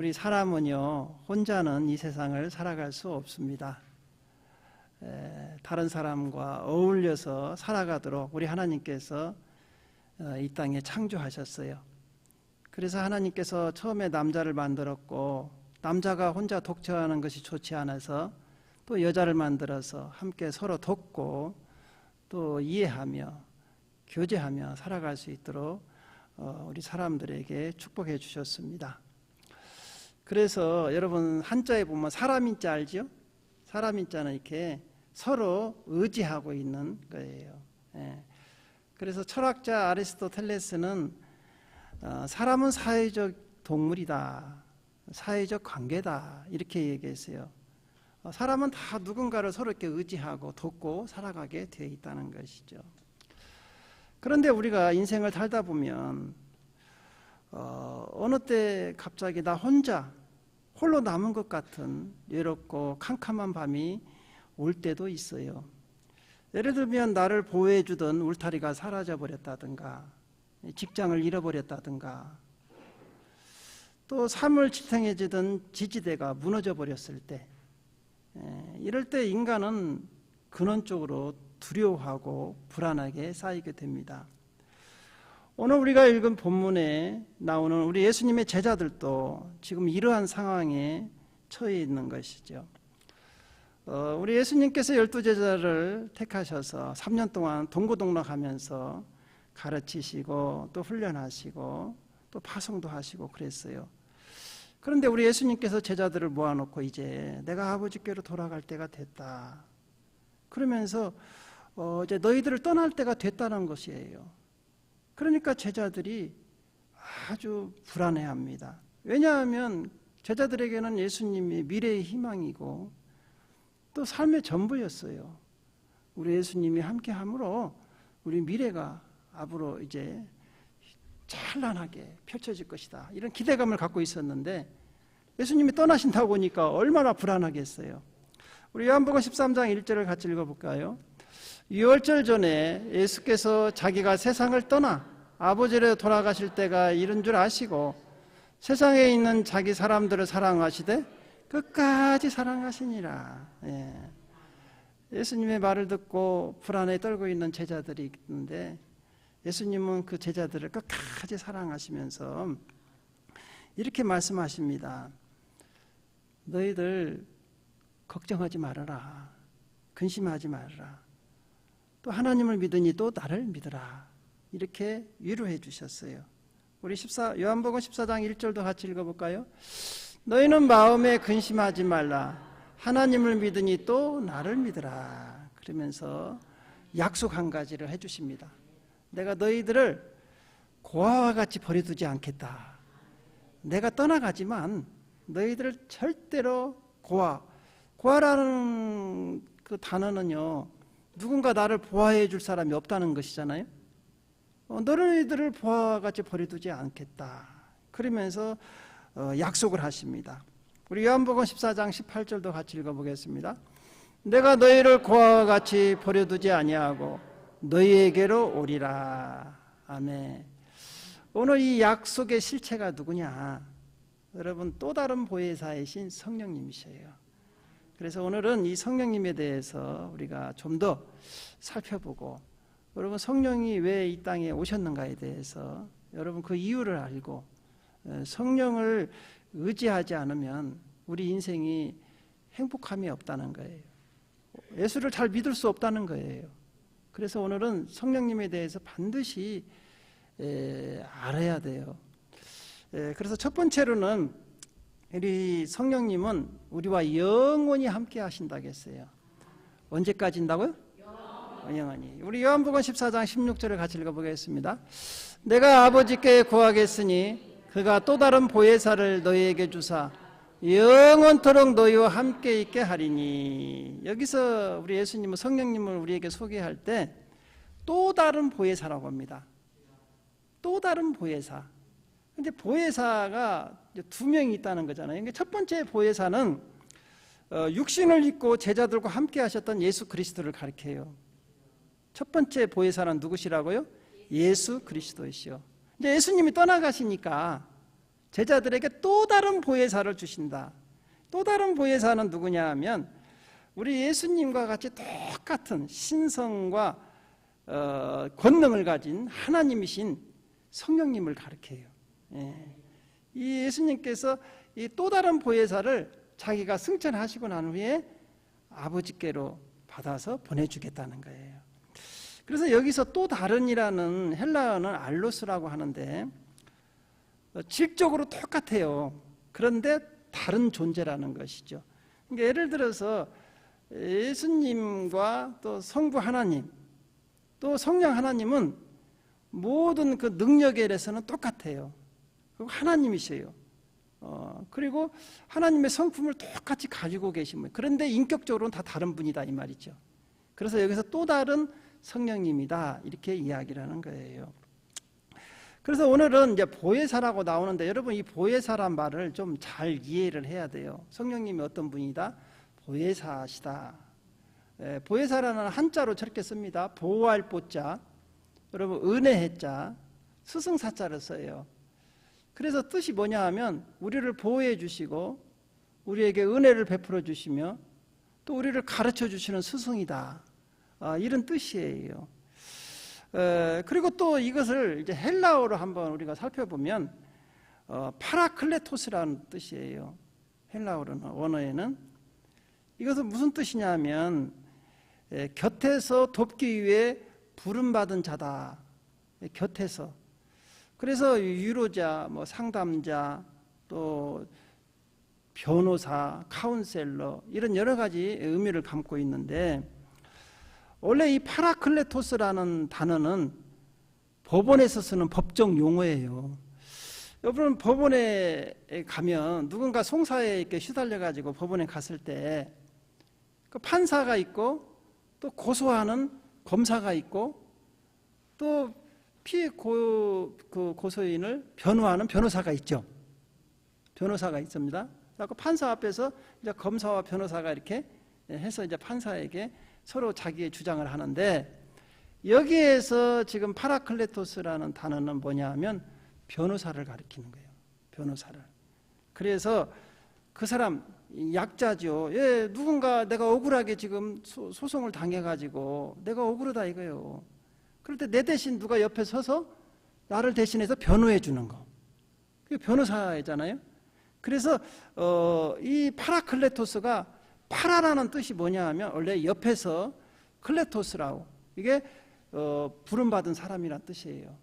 우리 사람은요, 혼자는 이 세상을 살아갈 수 없습니다. 다른 사람과 어울려서 살아가도록 우리 하나님께서 이 땅에 창조하셨어요. 그래서 하나님께서 처음에 남자를 만들었고, 남자가 혼자 독처하는 것이 좋지 않아서 또 여자를 만들어서 함께 서로 돕고 또 이해하며 교제하며 살아갈 수 있도록 우리 사람들에게 축복해 주셨습니다. 그래서 여러분 한자에 보면 사람인자 알죠? 사람인자는 이렇게 서로 의지하고 있는 거예요. 그래서 철학자 아리스토텔레스는 사람은 사회적 동물이다, 사회적 관계다 이렇게 얘기했어요. 사람은 다 누군가를 서로 이렇게 의지하고 돕고 살아가게 되어 있다는 것이죠. 그런데 우리가 인생을 살다 보면 어느 때 갑자기 나 혼자 홀로 남은 것 같은 외롭고 캄캄한 밤이 올 때도 있어요. 예를 들면 나를 보호해 주던 울타리가 사라져 버렸다든가, 직장을 잃어버렸다든가, 또 삶을 지탱해 주던 지지대가 무너져 버렸을 때, 이럴 때 인간은 근원적으로 두려워하고 불안하게 쌓이게 됩니다. 오늘 우리가 읽은 본문에 나오는 우리 예수님의 제자들도 지금 이러한 상황에 처해 있는 것이죠. 우리 예수님께서 12제자를 택하셔서 3년 동안 동고동락하면서 가르치시고 또 훈련하시고 또 파송도 하시고 그랬어요. 그런데 우리 예수님께서 제자들을 모아놓고 이제 내가 아버지께로 돌아갈 때가 됐다, 그러면서 이제 너희들을 떠날 때가 됐다는 것이에요. 그러니까 제자들이 아주 불안해합니다. 왜냐하면 제자들에게는 예수님이 미래의 희망이고 또 삶의 전부였어요. 우리 예수님이 함께함으로 우리 미래가 앞으로 이제 찬란하게 펼쳐질 것이다, 이런 기대감을 갖고 있었는데 예수님이 떠나신다고 하니까 얼마나 불안하겠어요. 우리 요한복음 13장 1절을 같이 읽어볼까요? 유월절 전에 예수께서 자기가 세상을 떠나 아버지로 돌아가실 때가 이른 줄 아시고 세상에 있는 자기 사람들을 사랑하시되 끝까지 사랑하시니라. 예수님의 말을 듣고 불안에 떨고 있는 제자들이 있는데 예수님은 그 제자들을 끝까지 사랑하시면서 이렇게 말씀하십니다. 너희들 걱정하지 말아라, 근심하지 말아라, 또 하나님을 믿으니 또 나를 믿으라, 이렇게 위로해 주셨어요. 우리 요한복음 14장 1절도 같이 읽어볼까요? 너희는 마음에 근심하지 말라, 하나님을 믿으니 또 나를 믿으라. 그러면서 약속 한 가지를 해주십니다. 내가 너희들을 고아와 같이 버려두지 않겠다. 내가 떠나가지만 너희들을 절대로 고아라는 그 단어는요, 누군가 나를 보호해 줄 사람이 없다는 것이잖아요. 너희들을 보아와 같이 버려두지 않겠다, 그러면서 약속을 하십니다. 우리 요한복음 14장 18절도 같이 읽어보겠습니다. 내가 너희를 고아와 같이 버려두지 아니하고 너희에게로 오리라. 아멘. 오늘 이 약속의 실체가 누구냐? 여러분, 또 다른 보혜사이신 성령님이셔요. 그래서 오늘은 이 성령님에 대해서 우리가 좀 더 살펴보고, 여러분 성령이 왜 이 땅에 오셨는가에 대해서 여러분 그 이유를 알고 성령을 의지하지 않으면 우리 인생이 행복함이 없다는 거예요. 예수를 잘 믿을 수 없다는 거예요. 그래서 오늘은 성령님에 대해서 반드시 알아야 돼요. 그래서 첫 번째로는 우리 성령님은 우리와 영원히 함께 하신다고 했어요. 언제까지 한다고요? 영원히. 우리 요한복음 14장 16절을 같이 읽어보겠습니다. 내가 아버지께 구하겠으니 그가 또 다른 보혜사를 너희에게 주사 영원토록 너희와 함께 있게 하리니. 여기서 우리 예수님은 성령님을 우리에게 소개할 때 또 다른 보혜사라고 합니다. 또 다른 보혜사. 근데 보혜사가 두 명이 있다는 거잖아요. 그러니까 첫 번째 보혜사는 육신을 입고 제자들과 함께 하셨던 예수 그리스도를 가리켜요. 첫 번째 보혜사는 누구시라고요? 예수 그리스도이시요. 이제 예수님이 떠나가시니까 제자들에게 또 다른 보혜사를 주신다. 또 다른 보혜사는 누구냐 하면 우리 예수님과 같이 똑같은 신성과 권능을 가진 하나님이신 성령님을 가리켜요. 이 예수님께서 이 또 다른 보혜사를 자기가 승천하시고 난 후에 아버지께로 받아서 보내주겠다는 거예요. 그래서 여기서 또 다른이라는 헬라어는 알로스라고 하는데 질적으로 똑같아요. 그런데 다른 존재라는 것이죠. 그러니까 예를 들어서 예수님과 또 성부 하나님 또 성령 하나님은 모든 그 능력에 대해서는 똑같아요. 하나님이세요. 그리고 하나님의 성품을 똑같이 가지고 계신 분. 그런데 인격적으로는 다 다른 분이다 이 말이죠. 그래서 여기서 또 다른 성령님이다 이렇게 이야기를 하는 거예요. 그래서 오늘은 이제 보혜사라고 나오는데 여러분 이 보혜사란 말을 좀 잘 이해를 해야 돼요. 성령님이 어떤 분이다? 보혜사시다. 보혜사라는 한자로 저렇게 씁니다. 보호할 보자, 여러분 은혜의 자, 스승사자를 써요. 그래서 뜻이 뭐냐 하면 우리를 보호해 주시고 우리에게 은혜를 베풀어 주시며 또 우리를 가르쳐 주시는 스승이다. 이런 뜻이에요. 그리고 또 이것을 이제 헬라어로 한번 우리가 살펴보면 파라클레토스라는 뜻이에요. 헬라어로는 원어에는 이것은 무슨 뜻이냐면 곁에서 돕기 위해 부름받은 자다. 곁에서. 그래서 유로자, 뭐 상담자, 또 변호사, 카운셀러 이런 여러 가지 의미를 담고 있는데 원래 이 파라클레토스라는 단어는 법원에서 쓰는 법정 용어예요. 여러분 법원에 가면 누군가 송사에 이렇게 시달려 가지고 법원에 갔을 때 그 판사가 있고 또 고소하는 검사가 있고 또 피해 고소인을 변호하는 변호사가 있죠. 변호사가 있습니다. 그 판사 앞에서 이제 검사와 변호사가 이렇게 해서 이제 판사에게 서로 자기의 주장을 하는데 여기에서 지금 파라클레토스라는 단어는 뭐냐 하면 변호사를 가리키는 거예요. 변호사를. 그래서 그 사람 약자죠. 누군가 내가 억울하게 지금 소송을 당해가지고 내가 억울하다 이거예요. 그럴 때 내 대신 누가 옆에 서서 나를 대신해서 변호해 주는 거. 그게 변호사잖아요. 그래서 이 파라클레토스가 파라라는 뜻이 뭐냐 하면 원래 옆에서 클레토스라고 이게 부름받은 사람이란 뜻이에요.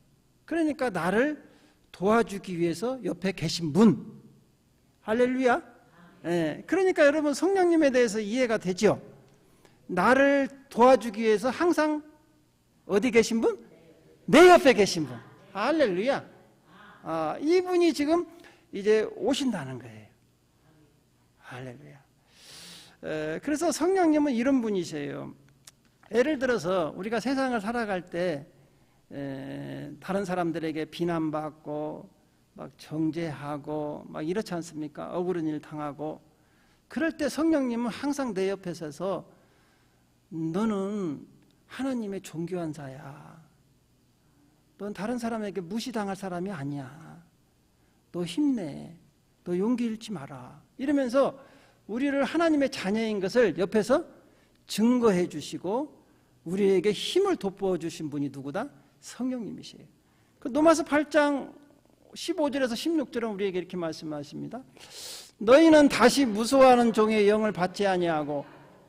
그러니까 나를 도와주기 위해서 옆에 계신 분. 할렐루야. 그러니까 여러분 성령님에 대해서 이해가 되죠. 나를 도와주기 위해서 항상 어디 계신 분? 내 옆에 계신 분. 할렐루야. 이분이 지금 이제 오신다는 거예요. 할렐루야. 그래서 성령님은 이런 분이세요. 예를 들어서 우리가 세상을 살아갈 때 다른 사람들에게 비난받고 막 정죄하고 막 이렇지 않습니까? 억울한 일 당하고 그럴 때 성령님은 항상 내 옆에 서서 너는 하나님의 존귀한 자야. 넌 다른 사람에게 무시당할 사람이 아니야. 너 힘내. 너 용기 잃지 마라. 이러면서 우리를 하나님의 자녀인 것을 옆에서 증거해 주시고 우리에게 힘을 돋보여 주신 분이 누구다? 성령님이시에요. 그 로마서 8장 15절에서 16절은 우리에게 이렇게 말씀하십니다. 너희는 다시 무서워하는 종의 영을 받지 아니하고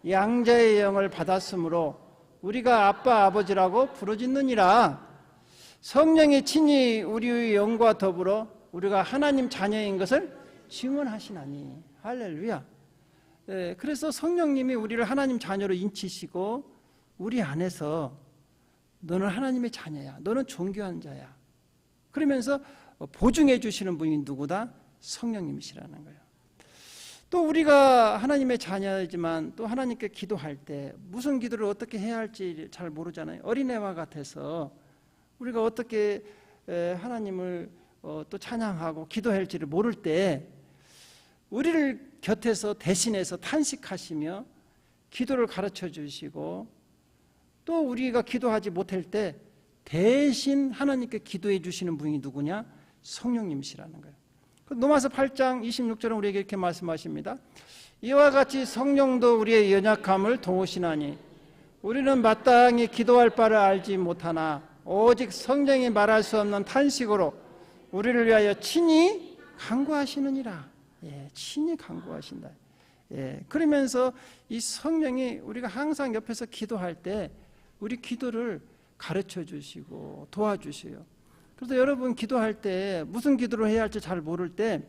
양자의 영을 받았으므로 우리가 아빠 아버지라고 부르짖느니라. 성령이 친히 우리의 영과 더불어 우리가 하나님 자녀인 것을 증언하시나니. 할렐루야. 그래서 성령님이 우리를 하나님 자녀로 인치시고 우리 안에서 너는 하나님의 자녀야. 너는 존귀한 자야. 그러면서 보증해 주시는 분이 누구다? 성령님이시라는 거예요. 또 우리가 하나님의 자녀이지만 또 하나님께 기도할 때 무슨 기도를 어떻게 해야 할지 잘 모르잖아요. 어린애와 같아서 우리가 어떻게 하나님을 또 찬양하고 기도해야 할지를 모를 때 우리를 곁에서 대신해서 탄식하시며 기도를 가르쳐 주시고 또 우리가 기도하지 못할 때 대신 하나님께 기도해 주시는 분이 누구냐? 성령님이시라는 거예요. 로마서 8장 26절은 우리에게 이렇게 말씀하십니다. 이와 같이 성령도 우리의 연약함을 도우시나니 우리는 마땅히 기도할 바를 알지 못하나 오직 성령이 말할 수 없는 탄식으로 우리를 위하여 친히 간구하시느니라. 친히 간구하신다. 그러면서 이 성령이 우리가 항상 옆에서 기도할 때 우리 기도를 가르쳐 주시고 도와주셔요. 그래서 여러분 기도할 때 무슨 기도를 해야 할지 잘 모를 때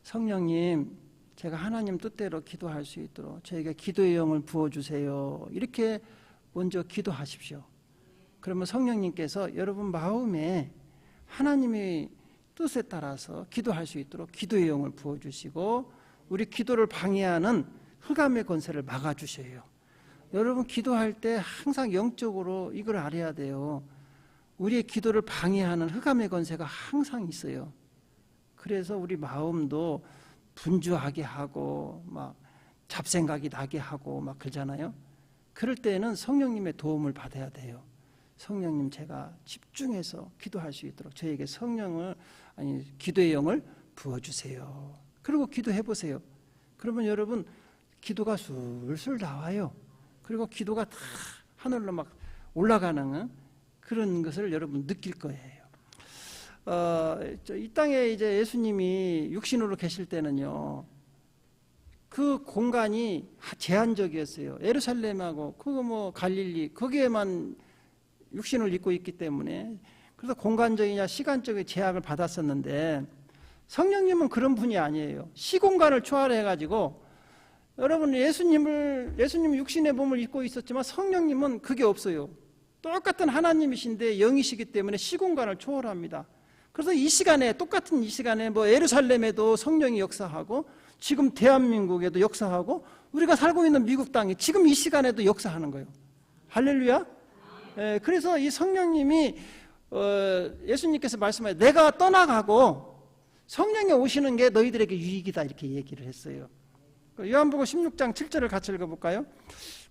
성령님, 제가 하나님 뜻대로 기도할 수 있도록 저에게 기도의 영을 부어주세요. 이렇게 먼저 기도하십시오. 그러면 성령님께서 여러분 마음에 하나님의 뜻에 따라서 기도할 수 있도록 기도의 영을 부어주시고 우리 기도를 방해하는 흑암의 권세를 막아주셔요. 여러분 기도할 때 항상 영적으로 이걸 알아야 돼요. 우리의 기도를 방해하는 흑암의 권세가 항상 있어요. 그래서 우리 마음도 분주하게 하고 막 잡생각이 나게 하고 막 그러잖아요. 그럴 때는 성령님의 도움을 받아야 돼요. 성령님, 제가 집중해서 기도할 수 있도록 저에게 기도의 영을 부어주세요. 그리고 기도해 보세요. 그러면 여러분 기도가 술술 나와요. 그리고 기도가 다 하늘로 막 올라가는 그런 것을 여러분 느낄 거예요. 이 땅에 이제 예수님이 육신으로 계실 때는요, 그 공간이 제한적이었어요. 예루살렘하고 그거 갈릴리 거기에만 육신을 입고 있기 때문에 그래서 공간적이냐 시간적인 제약을 받았었는데 성령님은 그런 분이 아니에요. 시공간을 초월해 가지고 여러분 예수님 육신의 몸을 입고 있었지만 성령님은 그게 없어요. 똑같은 하나님이신데 영이시기 때문에 시공간을 초월합니다. 그래서 이 시간에 똑같은 이 시간에 예루살렘에도 성령이 역사하고 지금 대한민국에도 역사하고 우리가 살고 있는 미국 땅이 지금 이 시간에도 역사하는 거예요. 할렐루야. 그래서 이 성령님이 예수님께서 말씀하셨어요. 내가 떠나가고 성령이 오시는 게 너희들에게 유익이다 이렇게 얘기를 했어요. 요한복음 16장 7절을 같이 읽어볼까요?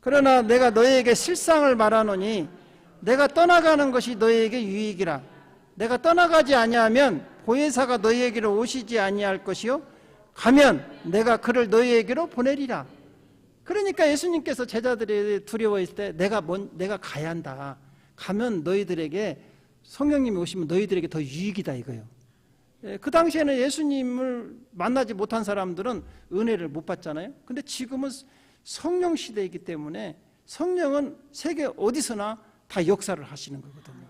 그러나 내가 너희에게 실상을 말하노니 내가 떠나가는 것이 너희에게 유익이라. 내가 떠나가지 아니하면 보혜사가 너희에게로 오시지 아니할 것이요 가면 내가 그를 너희에게로 보내리라. 그러니까 예수님께서 제자들이 두려워했을 때 내가 가야 한다. 가면 너희들에게 성령님이 오시면 너희들에게 더 유익이다 이거예요. 그 당시에는 예수님을 만나지 못한 사람들은 은혜를 못 받잖아요. 근데 지금은 성령 시대이기 때문에 성령은 세계 어디서나 다 역사를 하시는 거거든요.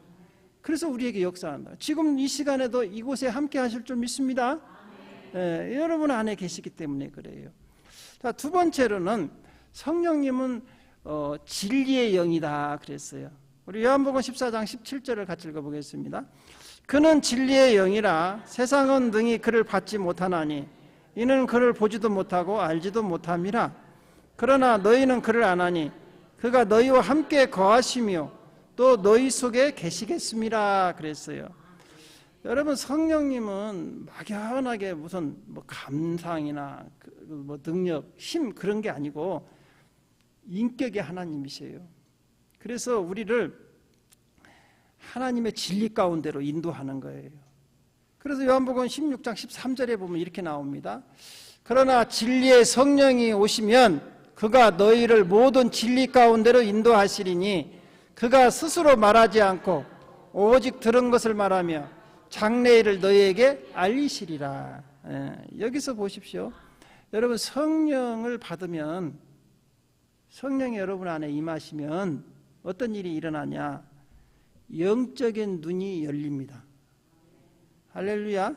그래서 우리에게 역사한다. 지금 이 시간에도 이곳에 함께 하실 줄 믿습니다. 여러분 안에 계시기 때문에 그래요. 자, 두 번째로는 성령님은 진리의 영이다 그랬어요. 우리 요한복음 14장 17절을 같이 읽어보겠습니다. 그는 진리의 영이라 세상은 능히 그를 받지 못하나니 이는 그를 보지도 못하고 알지도 못함이라. 그러나 너희는 그를 아나니 그가 너희와 함께 거하시며 또 너희 속에 계시겠습니다 그랬어요. 여러분 성령님은 막연하게 무슨 감상이나 능력, 힘 그런 게 아니고 인격의 하나님이세요. 그래서 우리를 하나님의 진리 가운데로 인도하는 거예요. 그래서 요한복음 16장 13절에 보면 이렇게 나옵니다. 그러나 진리의 성령이 오시면 그가 너희를 모든 진리 가운데로 인도하시리니 그가 스스로 말하지 않고 오직 들은 것을 말하며 장래일을 너희에게 알리시리라. 여기서 보십시오. 여러분 성령을 받으면 성령이 여러분 안에 임하시면 어떤 일이 일어나냐? 영적인 눈이 열립니다. 할렐루야.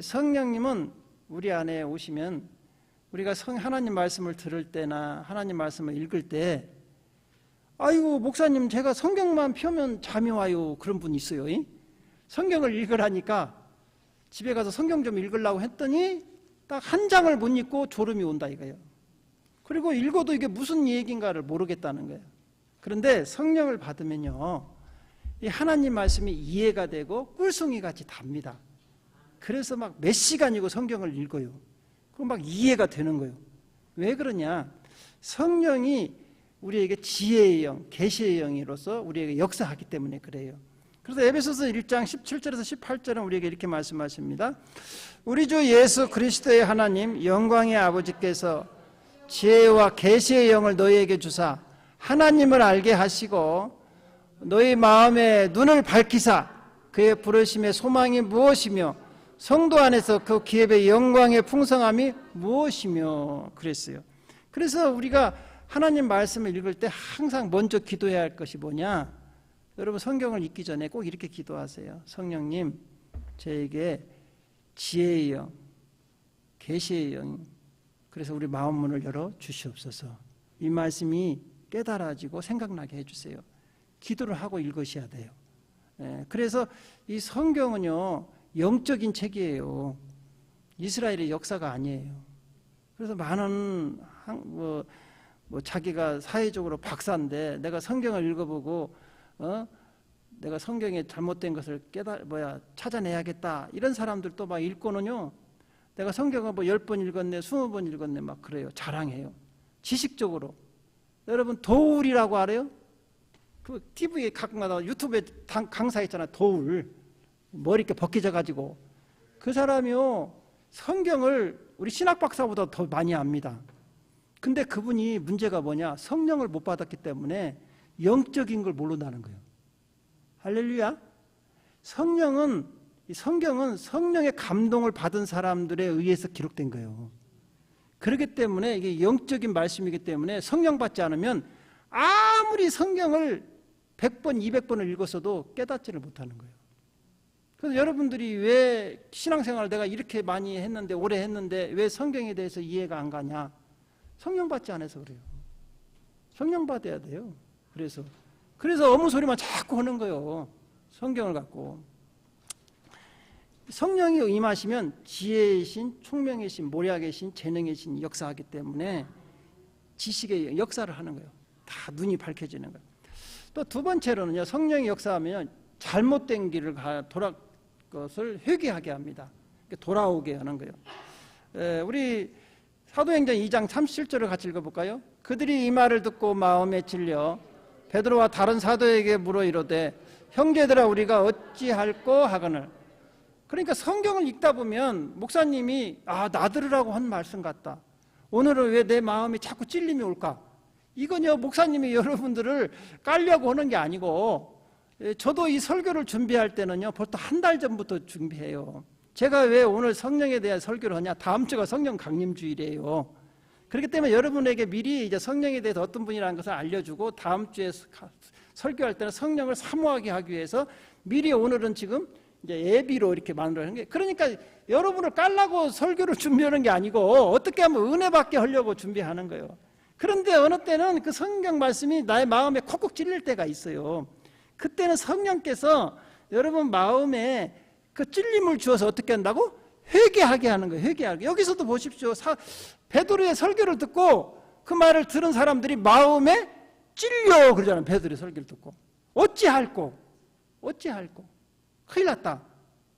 성령님은 우리 안에 오시면 우리가 하나님 말씀을 들을 때나 하나님 말씀을 읽을 때 아이고 목사님 제가 성경만 펴면 잠이 와요 그런 분 있어요. 성경을 읽으라니까 집에 가서 성경 좀 읽으려고 했더니 딱 한 장을 못 읽고 졸음이 온다 이거예요. 그리고 읽어도 이게 무슨 얘기인가를 모르겠다는 거예요. 그런데 성령을 받으면요 이 하나님 말씀이 이해가 되고 꿀송이 같이 답니다. 그래서 막 몇 시간이고 성경을 읽어요. 그럼 막 이해가 되는 거예요. 왜 그러냐? 성령이 우리에게 지혜의 영, 계시의 영으로서 우리에게 역사하기 때문에 그래요. 그래서 에베소서 1장 17절에서 18절은 우리에게 이렇게 말씀하십니다. 우리 주 예수 그리스도의 하나님 영광의 아버지께서 지혜와 계시의 영을 너희에게 주사 하나님을 알게 하시고 너희 마음의 눈을 밝히사 그의 부르심의 소망이 무엇이며 성도 안에서 그 기업의 영광의 풍성함이 무엇이며 그랬어요. 그래서 우리가 하나님 말씀을 읽을 때 항상 먼저 기도해야 할 것이 뭐냐? 여러분 성경을 읽기 전에 꼭 이렇게 기도하세요. 성령님, 저에게 지혜의 영, 계시의 영, 그래서 우리 마음 문을 열어 주시옵소서. 이 말씀이 깨달아지고 생각나게 해주세요. 기도를 하고 읽으셔야 돼요. 그래서 이 성경은요 영적인 책이에요. 이스라엘의 역사가 아니에요. 그래서 많은 자기가 사회적으로 박사인데 내가 성경을 읽어보고 내가 성경에 잘못된 것을 찾아내야겠다 이런 사람들도 막 읽고는요 내가 성경을 10번 읽었네 20번 읽었네 막 그래요. 자랑해요. 지식적으로. 여러분 도울이라고 알아요? 그 TV에 가끔가다 유튜브에 강사 있잖아. 도울 머리 이렇게 벗겨져 가지고 그 사람이요 성경을 우리 신학 박사보다 더 많이 압니다. 근데 그분이 문제가 뭐냐? 성령을 못 받았기 때문에 영적인 걸 모른다는 거예요. 할렐루야. 성경은 성령의 감동을 받은 사람들에 의해서 기록된 거예요. 그렇기 때문에 이게 영적인 말씀이기 때문에 성령 받지 않으면 아무리 성경을 100번, 200번을 읽었어도 깨닫지를 못하는 거예요. 그래서 여러분들이 왜 신앙생활을 내가 이렇게 많이 했는데 오래 했는데 왜 성경에 대해서 이해가 안 가냐? 성령 받지 않아서 그래요. 성령 받아야 돼요. 그래서 어무 소리만 자꾸 하는 거예요. 성경을 갖고. 성령이 임하시면 지혜의 신, 총명의 신, 모략의 신, 재능의 신이 역사하기 때문에 지식의 역사를 하는 거예요. 다 눈이 밝혀지는 거예요. 또 두 번째로는요, 성령이 역사하면 잘못된 길을 것을 회개하게 합니다. 돌아오게 하는 거예요. 우리 사도행전 2장 37절을 같이 읽어볼까요? 그들이 이 말을 듣고 마음에 찔려 베드로와 다른 사도에게 물어 이르되 형제들아 우리가 어찌할꼬 하거늘. 그러니까 성경을 읽다 보면 목사님이 나들으라고 한 말씀 같다. 오늘은 왜 내 마음이 자꾸 찔림이 올까? 이건요 목사님이 여러분들을 깔려고 하는 게 아니고 저도 이 설교를 준비할 때는요 벌써 한 달 전부터 준비해요. 제가 왜 오늘 성령에 대한 설교를 하냐? 다음 주가 성령 강림주일이에요. 그렇기 때문에 여러분에게 미리 이제 성령에 대해서 어떤 분이라는 것을 알려주고 다음 주에 설교할 때는 성령을 사모하게 하기 위해서 미리 오늘은 지금 이제 예비로 이렇게 만들어낸 게, 그러니까 여러분을 깔라고 설교를 준비하는 게 아니고 어떻게 하면 은혜 받게 하려고 준비하는 거예요. 그런데 어느 때는 그 성경 말씀이 나의 마음에 콕콕 찔릴 때가 있어요. 그때는 성령께서 여러분 마음에 그 찔림을 주어서 어떻게 한다고? 회개하게 하는 거예요. 회개하게. 여기서도 보십시오. 베드로의 설교를 듣고 그 말을 들은 사람들이 마음에 찔려 그러잖아요. 베드로의 설교를 듣고 어찌할꼬 큰일 났다.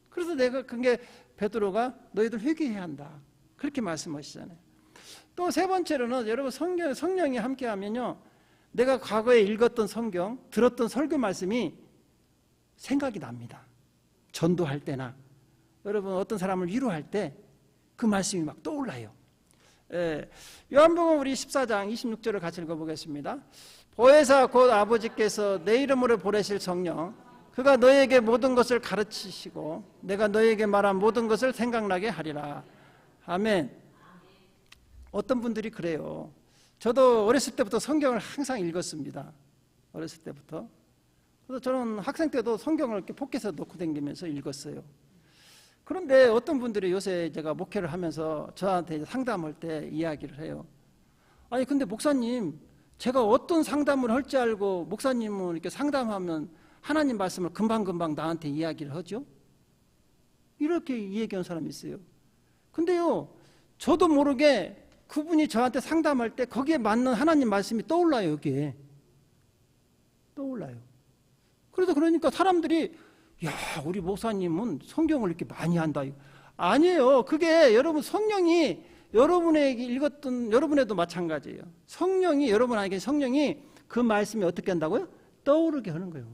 그래서 그게 베드로가 너희들 회개해야 한다 그렇게 말씀하시잖아요. 또 세 번째로는 여러분 성령이 함께하면요 내가 과거에 읽었던 성경 들었던 설교 말씀이 생각이 납니다. 전도할 때나 여러분 어떤 사람을 위로할 때 그 말씀이 막 떠올라요. 요한복음 우리 14장 26절을 같이 읽어보겠습니다. 보혜사 곧 아버지께서 내 이름으로 보내실 성령 그가 너희에게 모든 것을 가르치시고 내가 너희에게 말한 모든 것을 생각나게 하리라. 아멘. 어떤 분들이 그래요. 저도 어렸을 때부터 성경을 항상 읽었습니다. 어렸을 때부터. 그래서 저는 학생 때도 성경을 이렇게 포켓에 놓고 다니면서 읽었어요. 그런데 어떤 분들이 요새 제가 목회를 하면서 저한테 상담할 때 이야기를 해요. 아니 근데 목사님 제가 어떤 상담을 할지 알고 목사님은 이렇게 상담하면 하나님 말씀을 금방금방 나한테 이야기를 하죠? 이렇게 얘기하는 사람이 있어요. 근데요 저도 모르게 그분이 저한테 상담할 때 거기에 맞는 하나님 말씀이 떠올라요. 여기에 떠올라요. 그래서 그러니까 사람들이 야 우리 목사님은 성경을 이렇게 많이 한다. 아니에요. 그게 여러분 성령이 여러분에게 읽었던 여러분에도 마찬가지예요. 성령이 여러분에게 성령이 그 말씀이 어떻게 한다고요? 떠오르게 하는 거예요.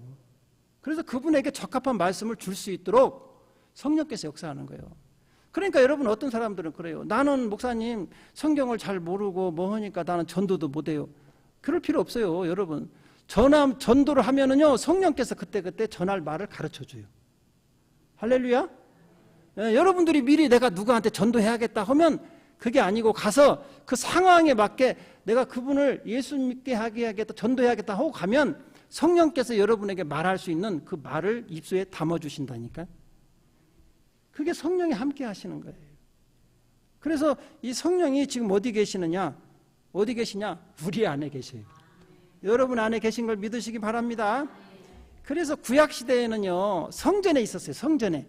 그래서 그분에게 적합한 말씀을 줄 수 있도록 성령께서 역사하는 거예요. 그러니까 여러분 어떤 사람들은 그래요. 나는 목사님 성경을 잘 모르고 뭐 하니까 나는 전도도 못해요. 그럴 필요 없어요. 여러분 전도를 하면은요 성령께서 그때그때 전할 말을 가르쳐줘요. 할렐루야. 여러분들이 미리 내가 누구한테 전도해야겠다 하면 그게 아니고 가서 그 상황에 맞게 내가 그분을 예수 믿게 하게 하겠다 전도해야겠다 하고 가면 성령께서 여러분에게 말할 수 있는 그 말을 입술에 담아주신다니까. 그게 성령이 함께 하시는 거예요. 그래서 이 성령이 지금 어디 계시느냐? 어디 계시냐? 우리 안에 계셔요. 여러분 안에 계신 걸 믿으시기 바랍니다. 그래서 구약시대에는요 성전에 있었어요. 성전에.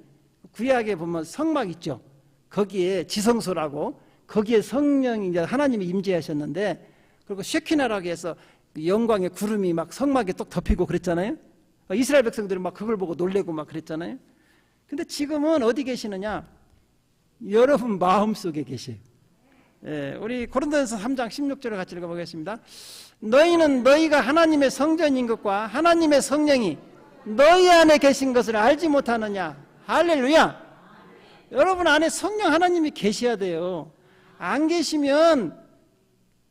구약에 보면 성막 있죠. 거기에 지성소라고 거기에 성령이 이제 하나님이 임재하셨는데 그리고 쉐키나라고 해서 영광의 구름이 막 성막에 또 덮이고 그랬잖아요. 이스라엘 백성들은 막 그걸 보고 놀래고 막 그랬잖아요. 근데 지금은 어디 계시느냐? 여러분 마음속에 계세요. 우리 고린도전서 3장 16절을 같이 읽어보겠습니다. 너희는 너희가 하나님의 성전인 것과 하나님의 성령이 너희 안에 계신 것을 알지 못하느냐? 할렐루야. 여러분 안에 성령 하나님이 계셔야 돼요. 안 계시면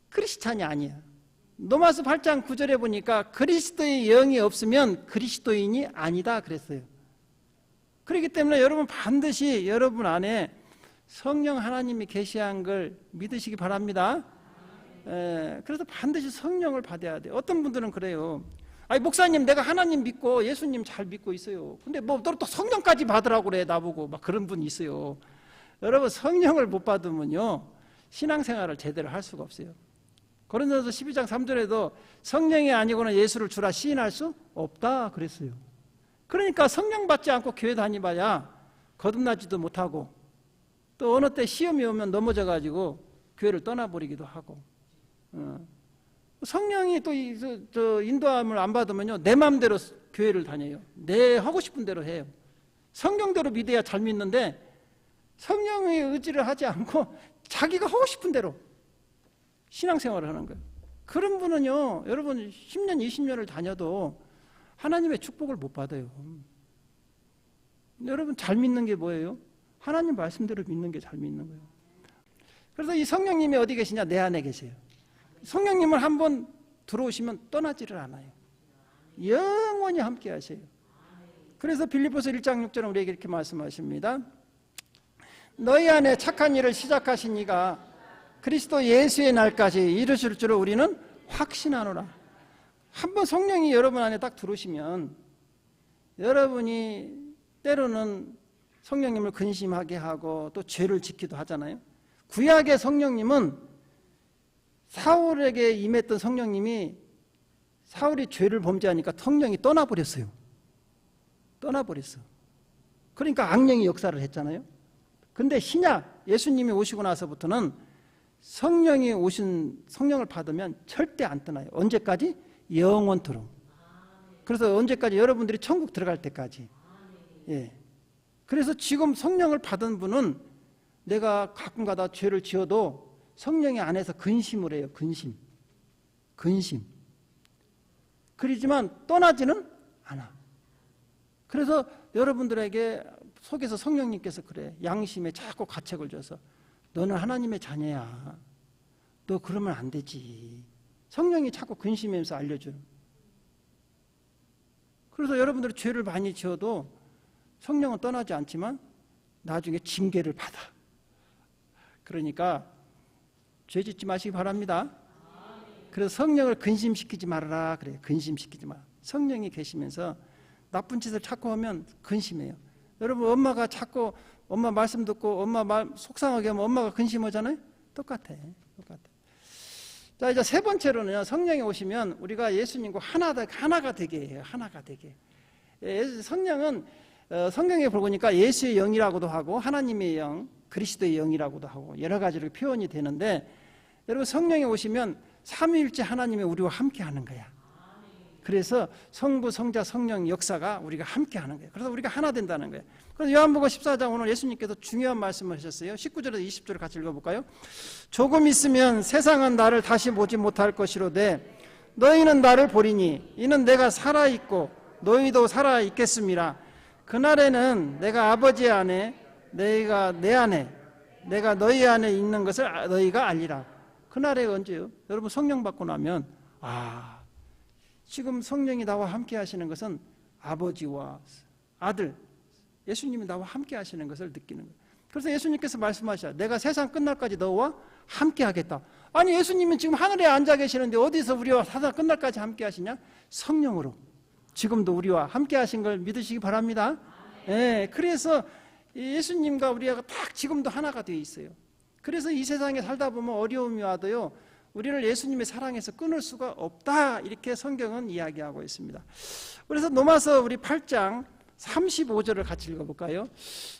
크리스찬이 아니야. 로마서 8장 9절에 보니까 그리스도의 영이 없으면 그리스도인이 아니다 그랬어요. 그렇기 때문에 여러분 반드시 여러분 안에 성령 하나님이 계시한 걸 믿으시기 바랍니다. 그래서 반드시 성령을 받아야 돼요. 어떤 분들은 그래요. 아니 목사님 내가 하나님 믿고 예수님 잘 믿고 있어요. 근데 뭐 너 또 성령까지 받으라고 그래 나보고 막 그런 분이 있어요. 여러분 성령을 못 받으면요 신앙생활을 제대로 할 수가 없어요. 고린도서 12장 3절에도 성령이 아니고는 예수를 주라 시인할 수 없다 그랬어요. 그러니까 성령 받지 않고 교회 다니봐야 거듭나지도 못하고 또 어느 때 시험이 오면 넘어져 가지고 교회를 떠나버리기도 하고 성령이 또 인도함을 안 받으면요 내 마음대로 교회를 다녀요. 내 하고 싶은 대로 해요. 성령대로 믿어야 잘 믿는데 성령의 의지를 하지 않고 자기가 하고 싶은 대로 신앙생활을 하는 거예요. 그런 분은요 여러분 10년 20년을 다녀도 하나님의 축복을 못 받아요. 여러분 잘 믿는 게 뭐예요? 하나님 말씀대로 믿는 게 잘 믿는 거예요. 그래서 이 성령님이 어디 계시냐? 내 안에 계세요. 성령님을 한번 들어오시면 떠나지를 않아요. 영원히 함께 하세요. 그래서 빌립보서 1장 6절은 우리에게 이렇게 말씀하십니다. 너희 안에 착한 일을 시작하신 이가 그리스도 예수의 날까지 이루실 줄을 우리는 확신하노라. 한번 성령이 여러분 안에 딱 들어오시면 여러분이 때로는 성령님을 근심하게 하고 또 죄를 짓기도 하잖아요. 구약의 성령님은 사울에게 임했던 성령님이 사울이 죄를 범죄하니까 성령이 떠나버렸어요. 떠나버렸어. 그러니까 악령이 역사를 했잖아요. 근데 신약 예수님이 오시고 나서부터는 성령이 오신 성령을 받으면 절대 안 떠나요. 언제까지? 영원토록. 그래서 언제까지? 여러분들이 천국 들어갈 때까지. 예. 그래서 지금 성령을 받은 분은 내가 가끔가다 죄를 지어도 성령이 안에서 근심을 해요. 근심. 그러지만 떠나지는 않아. 그래서 여러분들에게 속에서 성령님께서 그래. 양심에 자꾸 가책을 줘서 너는 하나님의 자녀야. 너 그러면 안 되지. 성령이 자꾸 근심하면서 알려줘요. 그래서 여러분들이 죄를 많이 지어도 성령은 떠나지 않지만 나중에 징계를 받아. 그러니까 죄 짓지 마시기 바랍니다. 그래서 성령을 근심시키지 말아라 그래요. 근심시키지 마. 성령이 계시면서 나쁜 짓을 자꾸 하면 근심해요. 여러분 엄마가 자꾸 엄마 말씀 듣고 엄마 말 속상하게 하면 엄마가 근심하잖아요. 똑같아. 자 이제 세 번째로는요. 성령이 오시면 우리가 예수님과 하나가 되게 해요. 하나가 되게. 성령은 성경에 보니까 예수의 영이라고도 하고 하나님의 영, 그리스도의 영이라고도 하고 여러 가지로 표현이 되는데 여러분 성령이 오시면 삼위일체 하나님이 우리와 함께 하는 거야. 그래서 성부, 성자, 성령 역사가 우리가 함께 하는 거예요. 그래서 우리가 하나 된다는 거예요. 그래서 요한복음 14장 오늘 예수님께서 중요한 말씀을 하셨어요. 19절에서 20절을 같이 읽어볼까요? 조금 있으면 세상은 나를 다시 보지 못할 것이로되 너희는 나를 보리니 이는 내가 살아있고 너희도 살아 있겠습니다. 그날에는 내가 아버지 안에, 너희가 내 안에, 내가 너희 안에 있는 것을 너희가 알리라. 그날에 언제요? 여러분 성령 받고 나면 지금 성령이 나와 함께 하시는 것은 아버지와 아들 예수님이 나와 함께 하시는 것을 느끼는 거예요. 그래서 예수님께서 말씀하셔. 내가 세상 끝날까지 너와 함께 하겠다. 아니 예수님은 지금 하늘에 앉아 계시는데 어디서 우리와 세상 끝날까지 함께 하시냐? 성령으로 지금도 우리와 함께 하신 걸 믿으시기 바랍니다. 네, 그래서 예수님과 우리가 딱 지금도 하나가 되어 있어요. 그래서 이 세상에 살다 보면 어려움이 와도요, 우리를 예수님의 사랑에서 끊을 수가 없다, 이렇게 성경은 이야기하고 있습니다. 그래서 로마서 우리 8장 35절을 같이 읽어볼까요?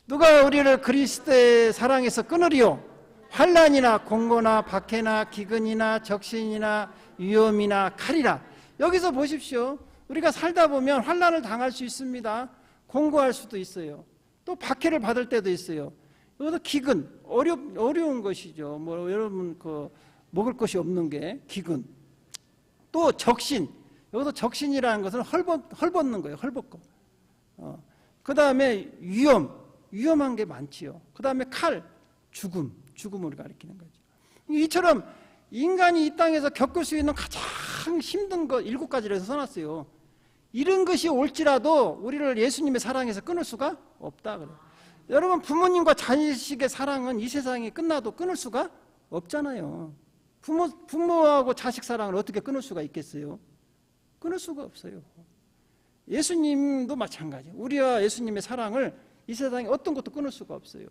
누가 우리를 그리스도의 사랑에서 끊으리요? 환난이나 공고나 박해나 기근이나 적신이나 위험이나 칼이라. 여기서 보십시오. 우리가 살다 보면 환난을 당할 수 있습니다. 공고할 수도 있어요. 또 박해를 받을 때도 있어요. 이것도 기근, 어려운 것이죠. 뭐 여러분 먹을 것이 없는 게 기근. 또 적신, 여기서 적신이라는 것은 헐벗는 거예요. 헐벗고. 그 다음에 위험한 게 많지요. 그 다음에 칼, 죽음을 가리키는 거죠. 이처럼 인간이 이 땅에서 겪을 수 있는 가장 힘든 것 7가지를 해서 써놨어요. 이런 것이 올지라도 우리를 예수님의 사랑에서 끊을 수가 없다 그래요. 여러분 부모님과 자식의 사랑은 이 세상이 끝나도 끊을 수가 없잖아요. 부모하고 자식 사랑을 어떻게 끊을 수가 있겠어요? 끊을 수가 없어요. 예수님도 마찬가지예요. 우리와 예수님의 사랑을 이 세상에 어떤 것도 끊을 수가 없어요.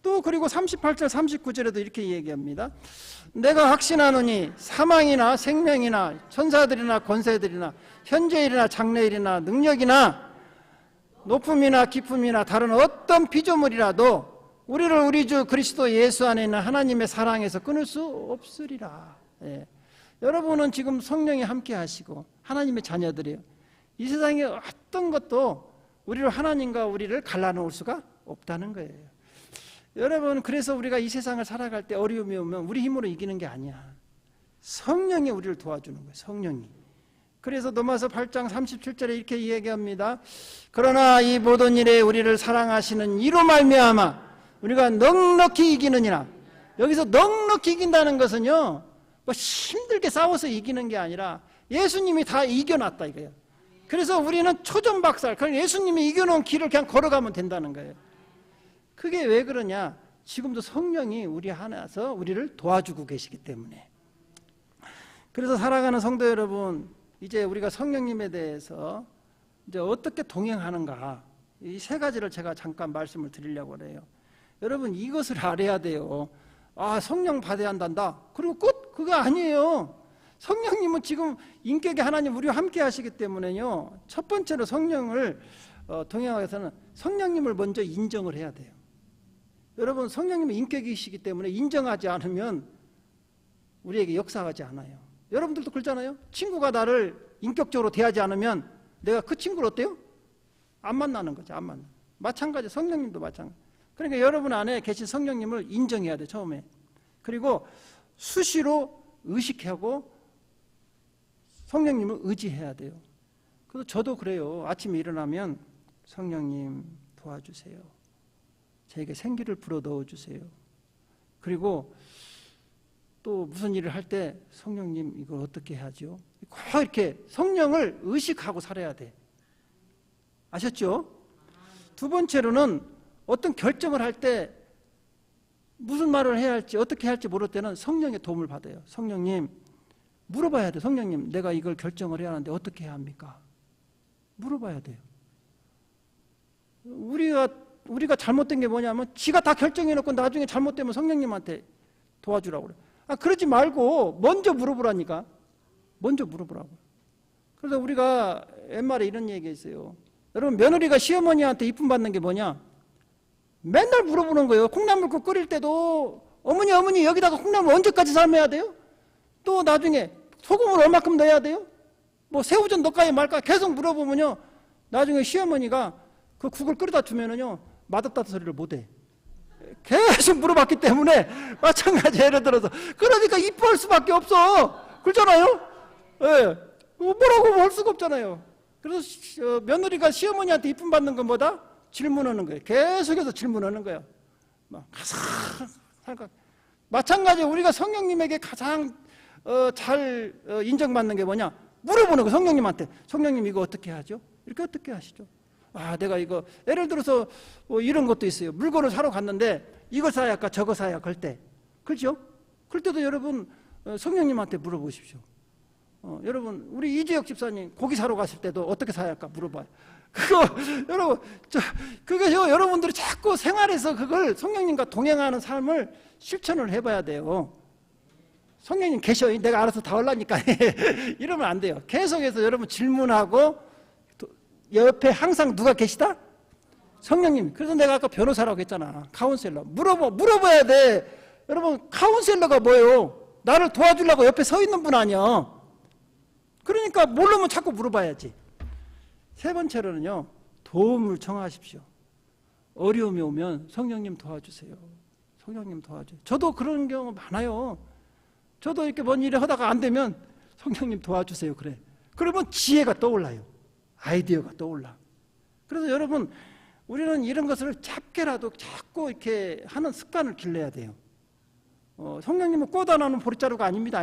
또 그리고 38절 39절에도 이렇게 얘기합니다. 내가 확신하노니 사망이나 생명이나 천사들이나 권세들이나 현재일이나 장래일이나 능력이나 높음이나 깊음이나 다른 어떤 피조물이라도 우리를 우리 주 그리스도 예수 안에 있는 하나님의 사랑에서 끊을 수 없으리라. 예. 여러분은 지금 성령이 함께 하시고 하나님의 자녀들이에요. 이 세상에 어떤 것도 우리를 하나님과 우리를 갈라놓을 수가 없다는 거예요. 여러분 그래서 우리가 이 세상을 살아갈 때 어려움이 오면 우리 힘으로 이기는 게 아니야. 성령이 우리를 도와주는 거예요. 성령이. 그래서 로마서 8장 37절에 이렇게 얘기합니다. 그러나 이 모든 일에 우리를 사랑하시는 이로 말미암아 우리가 넉넉히 이기느니라. 여기서 넉넉히 이긴다는 것은요, 뭐 힘들게 싸워서 이기는 게 아니라 예수님이 다 이겨놨다 이거예요. 그래서 우리는 초전박살, 그냥 예수님이 이겨놓은 길을 그냥 걸어가면 된다는 거예요. 그게 왜 그러냐? 지금도 성령이 우리 안에서 우리를 도와주고 계시기 때문에. 그래서 살아가는 성도 여러분, 이제 우리가 성령님에 대해서 이제 어떻게 동행하는가, 이 3가지를 제가 잠깐 말씀을 드리려고 해요. 여러분 이것을 알아야 돼요. 성령 받아야 한단다. 그리고 끝? 그거 아니에요. 성령님은 지금 인격의 하나님 우리와 함께 하시기 때문에요. 첫 번째로 성령을 동행하기 위해서는 성령님을 먼저 인정을 해야 돼요. 여러분 성령님은 인격이시기 때문에 인정하지 않으면 우리에게 역사하지 않아요. 여러분들도 그렇잖아요. 친구가 나를 인격적으로 대하지 않으면 내가 그 친구를 어때요? 안 만나는 거죠. 안 만나. 마찬가지 성령님도 마찬가지. 그러니까 여러분 안에 계신 성령님을 인정해야 돼요. 처음에. 그리고 수시로 의식하고 성령님을 의지해야 돼요. 그래서 저도 그래요. 아침에 일어나면 성령님 도와주세요. 저에게 생기를 불어 넣어주세요. 그리고 또 무슨 일을 할 때 성령님 이걸 어떻게 해야죠? 꼭 이렇게 성령을 의식하고 살아야 돼. 아셨죠? 두 번째로는 어떤 결정을 할 때 무슨 말을 해야 할지 어떻게 해야 할지 모를 때는 성령의 도움을 받아요. 성령님 물어봐야 돼요. 성령님 내가 이걸 결정을 해야 하는데 어떻게 해야 합니까? 물어봐야 돼요. 우리가 잘못된 게 뭐냐면 지가 다 결정해놓고 나중에 잘못되면 성령님한테 도와주라고 그래요. 그러지 말고 먼저 물어보라니까. 먼저 물어보라고. 그래서 우리가 옛말에 이런 얘기가 있어요. 여러분 며느리가 시어머니한테 이쁨 받는 게 뭐냐? 맨날 물어보는 거예요. 콩나물국 끓일 때도 어머니 여기다가 콩나물 언제까지 삶아야 돼요? 또 나중에 소금을 얼마큼 넣어야 돼요? 뭐 새우젓 넣을까요 말까? 계속 물어보면요. 나중에 시어머니가 그 국을 끓여다 주면은요. 맛없다는 소리를 못해. 계속 물어봤기 때문에 마찬가지 예를 들어서 그러니까 이뻐할 수밖에 없어. 그렇잖아요? 예. 뭐라고 할 수가 없잖아요. 그래서 며느리가 시어머니한테 이쁨 받는 건 뭐다? 질문하는 거예요. 계속해서 질문하는 거예요. 막 살각. 마찬가지로 우리가 성령님에게 가장 잘 인정받는 게 뭐냐? 물어보는 거. 성령님한테. 성령님 이거 어떻게 하죠? 이렇게 어떻게 하시죠? 아, 내가 이거 예를 들어서 이런 것도 있어요. 물건을 사러 갔는데 이거 사야 할까 저거 사야 할까 할 때, 그렇죠? 그럴 때도 여러분 성령님한테 물어보십시오. 여러분 우리 이재혁 집사님 고기 사러 갔을 때도 어떻게 사야 할까 물어봐요. 그거 여러분 그게요, 여러분들이 자꾸 생활에서 그걸 성령님과 동행하는 삶을 실천을 해봐야 돼요. 성령님 계셔, 내가 알아서 다 하려니까 이러면 안 돼요. 계속해서 여러분 질문하고, 옆에 항상 누가 계시다? 성령님. 그래서 내가 아까 변호사라고 했잖아. 카운셀러. 물어봐야 돼. 여러분 카운셀러가 뭐예요? 나를 도와주려고 옆에 서 있는 분 아니야. 그러니까 모르면 자꾸 물어봐야지. 세 번째로는요, 도움을 청하십시오. 어려움이 오면 성령님 도와주세요. 성령님 도와줘요. 저도 그런 경우 많아요. 저도 이렇게 뭔 일을 하다가 안 되면 성령님 도와주세요 그래. 그러면 지혜가 떠올라요. 아이디어가 떠올라. 그래서 여러분 우리는 이런 것을 작게라도 자꾸 이렇게 하는 습관을 길러야 돼요. 성령님은 꽂아놓는 보릿자루가 아닙니다.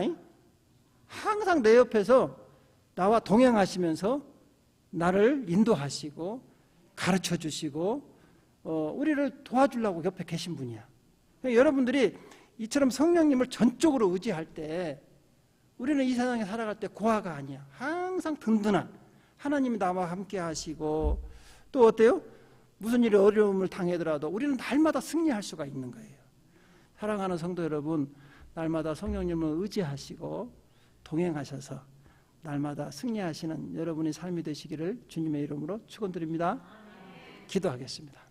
항상 내 옆에서 나와 동행하시면서 나를 인도하시고 가르쳐 주시고 우리를 도와주려고 옆에 계신 분이야. 여러분들이 이처럼 성령님을 전적으로 의지할 때 우리는 이 세상에 살아갈 때 고아가 아니야. 항상 든든한 하나님이 나와 함께 하시고, 또 어때요? 무슨 일이 어려움을 당하더라도 우리는 날마다 승리할 수가 있는 거예요. 사랑하는 성도 여러분, 날마다 성령님을 의지하시고 동행하셔서 날마다 승리하시는 여러분의 삶이 되시기를 주님의 이름으로 축원드립니다. 기도하겠습니다.